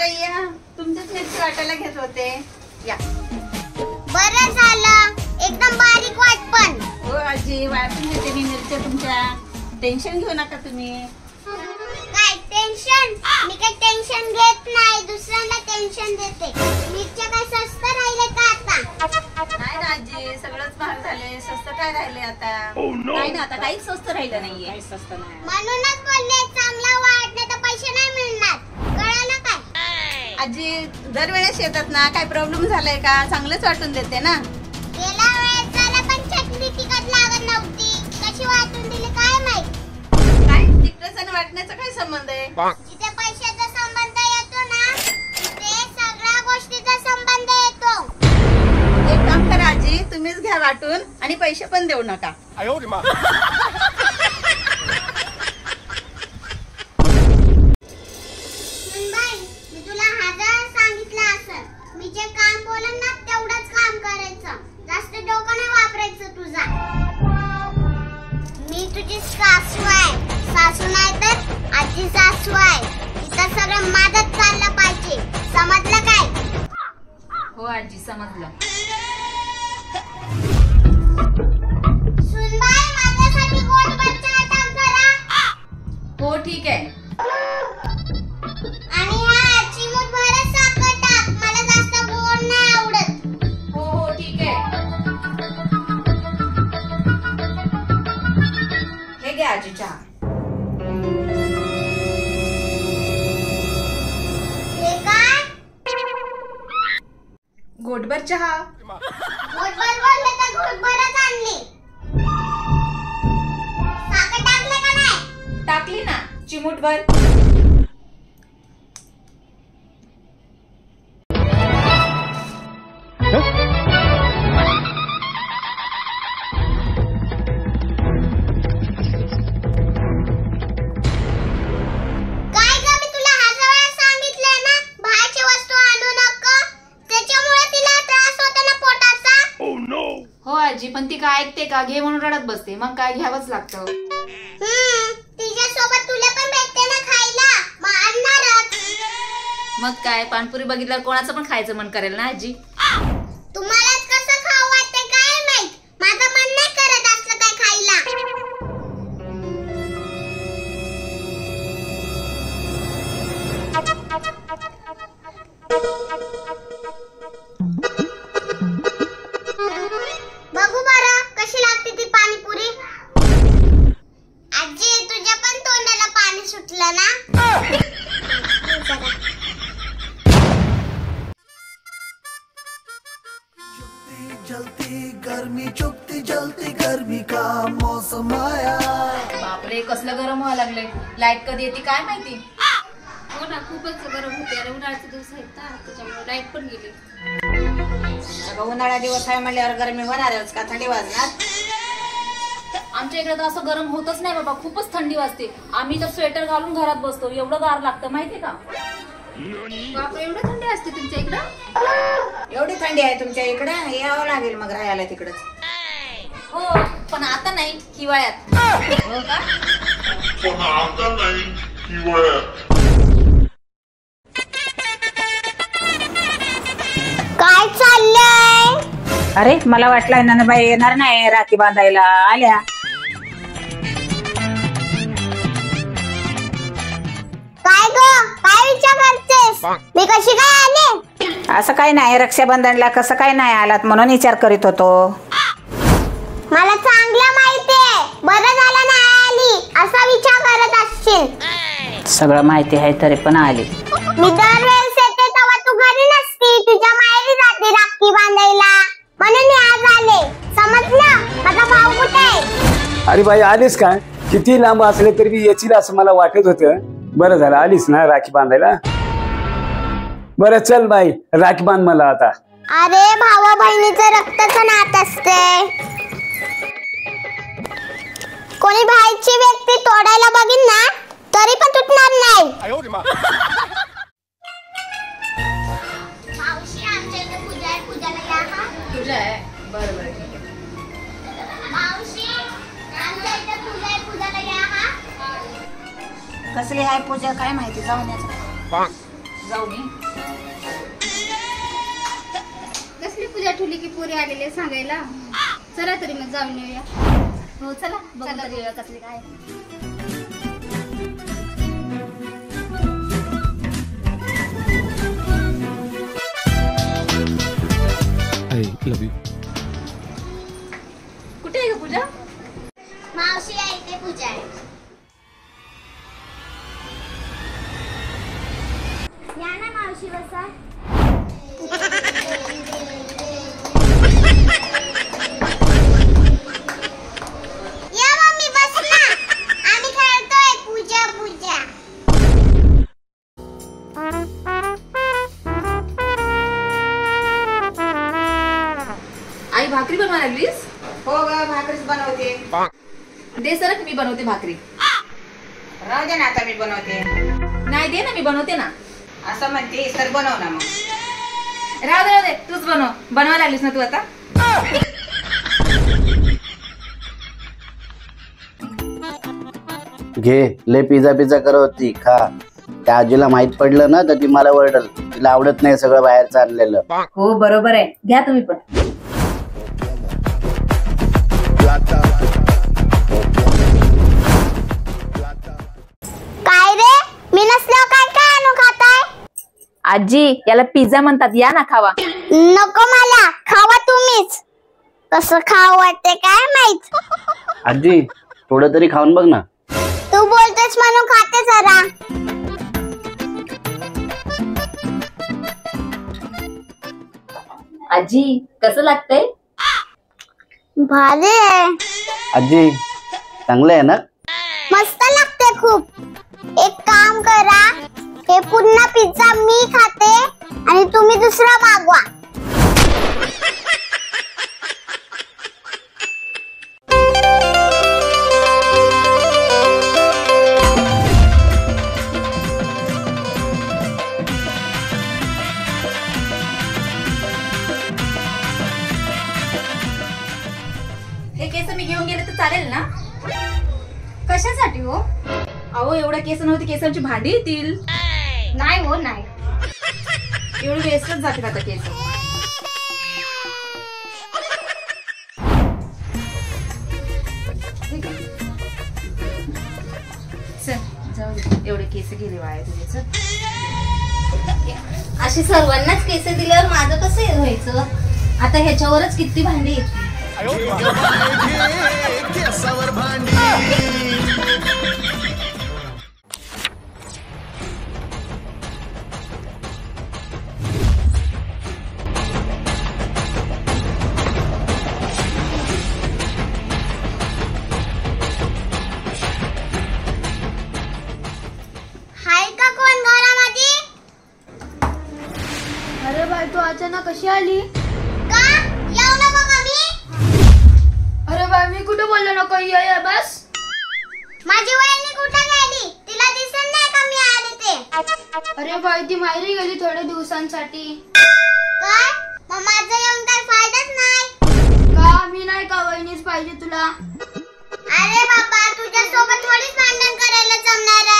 या तुमच्याच मिरची वाटायला घेत होते. या बरं झालं, एकदम बारीक वाट. पण हो आजी, वाटून देते मी मिरच्या तुमच्या. टेन्शन घेऊ नका तुम्ही. काय टेन्शन? मी काही टेन्शन घेत नाही, दुसऱ्यांना टेन्शन देते. मिरच्या काय स्वस्त राहिले का आता? नाही ना आजी, सगळंच महाग झाले. स्वस्त काय राहिले आता? नाही ना, आता काहीच स्वस्त राहिलं नाहीये. काहीच स्वस्त नाही. म्हणूनच बोलले चांगला वाट, नाही तर पैसे नाही मिळणार. कळलं काय? आजी दरवेळेस येतात ना, काय प्रॉब्लेम झालाय का? चांगलंच वाटून देते ना. गेल्या वेळेस झाला पण चटणी तिखट लागत नव्हती, कशी वाटून दिली काय माहित. काय तिखट आणि वाटण्याचा काय संबंध आहे? जिथे पैशाचा संबंध येतो ना, तिथे सगळ्या गोष्टीचा संबंध येतो. एक काम करा आजी, तुम्हीच घ्या वाटून आणि पैसे पण देऊ नका. सुनबाई, मी तुला 1000 सांगितलं असेल, मी जे काम बोलन ना तेवढंच काम करायचं. जास्त डोकं नाही वापरायचं तुझा. मी तुझी सासू आहे, सासू नाही तर आजी सासू आहे. इथं सगळं माझंच चाललं पाहिजे, समजलं काय? हो आजी, समजलं. सुनबाई, माझ्यासाठी गोड बच्चा टाक जरा. हो ठीक आहे. आणि हा चिमूटभर साखर टाक, मला जास्त गोड नाही आवडत. हो हो ठीक आहे. हे घ्या आजी चहा. हे काय? घोटभर चहा. घोटभर बोलले तर घोटभरच आणली. साखर टाकले का नाही? टाकली ना, चिमूटभर. काय ग, मी तुला 1000 वेळा सांगितलंय ना, बाहेरची वस्तू आणू नको. त्याच्यामुळे तिला त्रास होतो ना पोटाचा. हो आजी, पण ती काय ऐकते का? घे म्हणून रडत बसते, मग काय घ्यावंच लागतं. तिच्यासोबत तुला पण भेटते ना खायला, मग आणणारच. मग काय, पानपुरी बघितल्यावर कोणाचं पण खायचं मन करेल ना आजी. तुम्हालाच कसं खाऊ वाटते काय माहित, माझं मन नाही करत असलं काय खायला. बघू बरं कशी लागते ती पाणीपुरी. आजी, तुझ्या पण तोंडाला पाणी सुटलं ना. जलती गर्मी चुकती जलती गर्मी का मौसम आया. बापरे, कसलं गरम व्हायला लागले. लाईट कधी येते काय माहिती. हो ना, खूपच गरम होते. अरे उन्हाळ्याचे दिवस आहेत ना, त्याच्यामुळे लाईट पण गेली. उन्हाळा दिवस आहे म्हणल्यावर गरमी होणारच का, थंडी वाजणार? आमच्या इकडे तर असं गरम होतच नाही बाबा, खूपच थंडी वाजते. आम्ही तर स्वेटर घालून घरात बसतो, एवढं गार लागतं माहितीये का. बापरे, एवढी थंडी असते तुमच्या इकडं? एवढी थंडी आहे तुमच्या इकडे, यावं लागेल मग राहायला तिकडच. हो, पण आता नाही, हिवाळ्यात. हो का? पण आता नाही, हिवाळ्यात. काय चाललंय? अरे मला वाटलं नंदबाई येणार नाही राखी बांधायला, आल्या. काय ग, काय विचार करतेस? मी कशी काय आले? असं काही नाही, रक्षाबंधनला कसं काय नाही आलात म्हणून विचार करीत होतो. मला चांगलं माहितीये, बरं झालं नाही आली असा विचार करत असशील. सगळं माहिती आहे तरी पण आली. मी दरवेळेस येते तेव्हा तू घरी नसती, तुझ्या माहेरी जाते राखी बांधायला, म्हणून मी आज आले. समजलं? माझा भाऊ कुठे आहे? अरे बाई, आलीस का? किती लांब असले तरी मी येतील असं मला वाटत होतं. बरं झालं आलीस ना राखी बांधायला. बरं चल बाई, राखी बांध मला आता. अरे भावा बहिणीचं रक्ताचं नातं असते. कोणी बाहेरची व्यक्ती तोडायला बघीन ना तरी पण तुटणार नाही. मावशी, आमच्या इथे पूजा आहे, पूजाला या हा. तुझ्या आहे. बरं बरं ठीक आहे. मावशी, आमच्या इथे पूजा आहे, पूजाला या हा. कसली आहे पूजा काय माहिती, जाऊन यायचं. जाऊ मी. कसली पूजा ठेवली की पोरी आलेले सांगायला. चला तरी मग जाऊन येऊया. हो चला बघू तरी वेळ कसली काय. कुठे आहे ग पूजा? मावशी आहे इथे पूजा आहे. या ना मावशी बसा. या मम्मी बस ना. आम्ही खेळतोय पूजा पूजा. आई भाकरी बनवायला लागलीस? हो ग भाकरीच बनवते. दे सरक मी बनवते भाकरी. राहू दे ना आता मी बनवते. नाही दे ना मी बनवते ना. असं म्हणते तर बनव ना मग. राहू दे तूच बनव. बनवायला लागलीस ना तू आता. घे ले पिझ्झा पिझ्झा करत होती खा. त्या आजीला माहित पडलं ना तर ती मला ओरडल. तिला आवडत नाही सगळं बाहेरचं आणलेलं. हो बरोबर आहे. घ्या तुम्ही पण. काय रे मी नसल्यावर काय काय आणू खाताय? आजी याला पिझ्झा म्हणतात. या ना खावा. नको मला. खावा तुम्हीच. कसं खावं वाटते काय माहित. आजी थोडं तरी खाऊन बघ ना. तू बोलतेस म्हणून खाते जरा. आजी कसं लागतंय? भारी आहे. आजी चांगलं आहे ना? मस्त लागते खूप. एक काम करा हे पुन्हा पिझ्झा मी खाते आणि तुम्ही दुसरा मागवा. हे केस मी घेऊन गेले तर चालेल ना? कशासाठी हो? अहो एवढ्या केस नव्हती. केसांची भांडी येतील. नाही हो नाही. एवढी वेस्टच जाते आता केस. चल जाऊ दे. एवढे केस गेले वाया तुझे. चल. अशी सर्वांनाच केस दिल्यावर माझं कसं व्हायचं? आता ह्याच्यावरच किती भांडी येतील. हाय का कोण घरामध्ये? अरे बाई तू अचानक कशी आली? का येऊ नको का मी? अरे बाई मी कुठे बोललो नको ये बस. माझी वहिनी कुठे गेली? तिला दिसत नाही का मी आले ते? अरे बाई ती माहेरी गेली थोड्या दिवसांसाठी. काय? मग माझा येऊन काय फायदाच नाही. का मी नाही का वहिनीच पाहिजे तुला? अरे बाबा तुझ्या सोबत थोडीच भांडण करायला जमणार